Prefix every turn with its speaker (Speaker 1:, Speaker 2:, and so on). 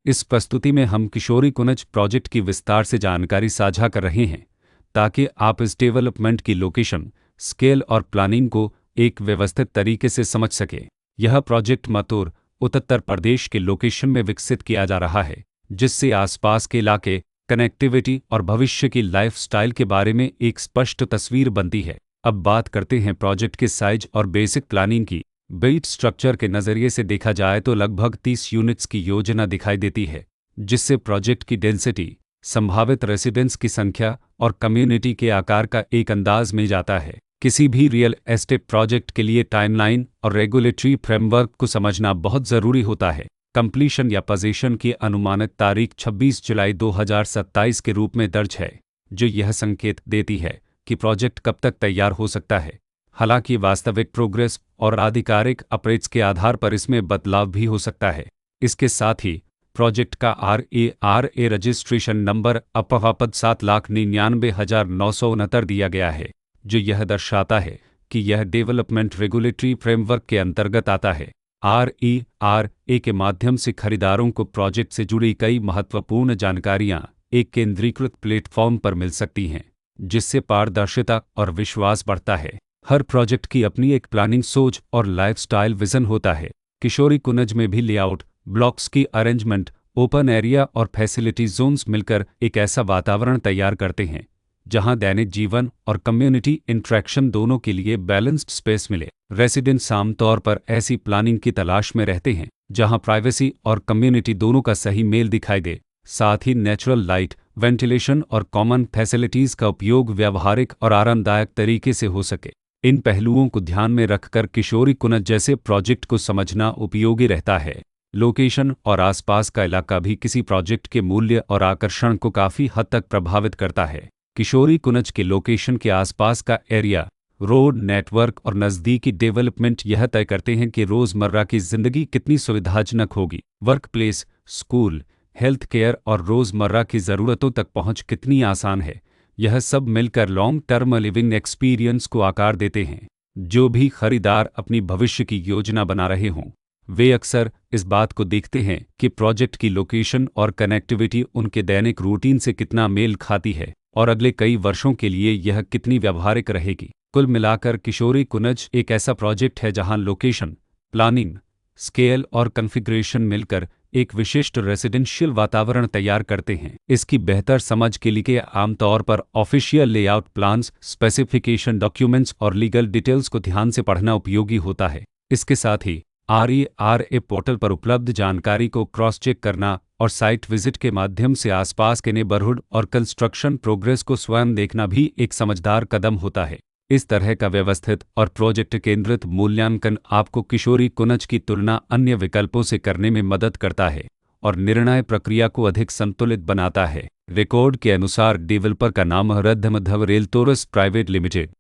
Speaker 1: इस प्रस्तुति में हम किशोरी कुनज प्रोजेक्ट की विस्तार से जानकारी साझा कर रहे हैं ताकि आप इस डेवलपमेंट की लोकेशन, स्केल और प्लानिंग को एक व्यवस्थित तरीके से समझ सकें। यह प्रोजेक्ट मथुर, उत्तर प्रदेश के लोकेशन में विकसित किया जा रहा है, जिससे आसपास के इलाके, कनेक्टिविटी और भविष्य की लाइफस्टाइल के बारे में एक स्पष्ट तस्वीर बनती है। अब बात करते हैं प्रोजेक्ट के साइज और बेसिक प्लानिंग की। बिल्ट स्ट्रक्चर के नज़रिए से देखा जाए तो लगभग 30 यूनिट्स की योजना दिखाई देती है, जिससे प्रोजेक्ट की डेंसिटी, संभावित रेसिडेंट्स की संख्या और कम्युनिटी के आकार का एक अंदाज मिल जाता है। किसी भी रियल एस्टेट प्रोजेक्ट के लिए टाइमलाइन और रेगुलेटरी फ्रेमवर्क को समझना बहुत ज़रूरी होता है। कंप्लीशन या पोजीशन की अनुमानित तारीख 26 जुलाई 2027 के रूप में दर्ज है, जो यह संकेत देती है कि प्रोजेक्ट कब तक तैयार हो सकता है। हालांकि वास्तविक प्रोग्रेस और आधिकारिक अपडेट्स के आधार पर इसमें बदलाव भी हो सकता है। इसके साथ ही प्रोजेक्ट का RARA रजिस्ट्रेशन नंबर अपावत 7,99,969 दिया गया है, जो यह दर्शाता है कि यह डेवलपमेंट रेगुलेटरी फ्रेमवर्क के अंतर्गत आता है। RARA के माध्यम से खरीदारों को प्रोजेक्ट से जुड़ी कई महत्वपूर्ण जानकारियां एक केंद्रीकृत प्लेटफॉर्म पर मिल सकती हैं, जिससे पारदर्शिता और विश्वास बढ़ता है। हर प्रोजेक्ट की अपनी एक प्लानिंग सोच और लाइफस्टाइल विजन होता है। किशोरी कुनज में भी लेआउट, ब्लॉक्स की अरेंजमेंट, ओपन एरिया और फैसिलिटी जोन्स मिलकर एक ऐसा वातावरण तैयार करते हैं जहां दैनिक जीवन और कम्युनिटी इंटरेक्शन दोनों के लिए बैलेंस्ड स्पेस मिले। रेसिडेंट्स आमतौर पर ऐसी प्लानिंग की तलाश में रहते हैं जहां प्राइवेसी और कम्युनिटी दोनों का सही मेल दिखाई दे। साथ ही नेचुरल लाइट, वेंटिलेशन और कॉमन फैसिलिटीज़ का उपयोग व्यावहारिक और आरामदायक तरीके से हो सके। इन पहलुओं को ध्यान में रखकर किशोरी कुनज जैसे प्रोजेक्ट को समझना उपयोगी रहता है। लोकेशन और आसपास का इलाका भी किसी प्रोजेक्ट के मूल्य और आकर्षण को काफ़ी हद तक प्रभावित करता है। किशोरी कुनज के लोकेशन के आसपास का एरिया, रोड नेटवर्क और नज़दीकी डेवलपमेंट यह तय करते हैं कि रोज़मर्रा की ज़िंदगी कितनी सुविधाजनक होगी। Work place, school, health care और रोज़मर्रा की ज़रूरतों तक पहुँच कितनी आसान है। यह सब मिलकर लॉन्ग टर्म लिविंग एक्सपीरियंस को आकार देते हैं। जो भी खरीदार अपनी भविष्य की योजना बना रहे हों, वे अक्सर इस बात को देखते हैं कि प्रोजेक्ट की लोकेशन और कनेक्टिविटी उनके दैनिक रूटीन से कितना मेल खाती है और अगले कई वर्षों के लिए यह कितनी व्यावहारिक रहेगी। कुल मिलाकर किशोरी कुनज एक ऐसा प्रोजेक्ट है जहां लोकेशन, प्लानिंग, स्केल और कॉन्फ़िगरेशन मिलकर एक विशिष्ट रेजिडेंशियल वातावरण तैयार करते हैं। इसकी बेहतर समझ के लिए आमतौर पर official layout plans, specification documents और लीगल डिटेल्स को ध्यान से पढ़ना उपयोगी होता है। इसके साथ ही RARA पोर्टल पर उपलब्ध जानकारी को क्रॉस चेक करना और साइट विजिट के माध्यम से आसपास के नेबरहुड और कंस्ट्रक्शन प्रोग्रेस को स्वयं देखना भी एक समझदार कदम होता है। इस तरह का व्यवस्थित और प्रोजेक्ट केंद्रित मूल्यांकन आपको किशोरी कुनज की तुलना अन्य विकल्पों से करने में मदद करता है और निर्णय प्रक्रिया को अधिक संतुलित बनाता है। रिकॉर्ड के अनुसार डेवलपर का नाम रद्धमधव रेलटोरस प्राइवेट लिमिटेड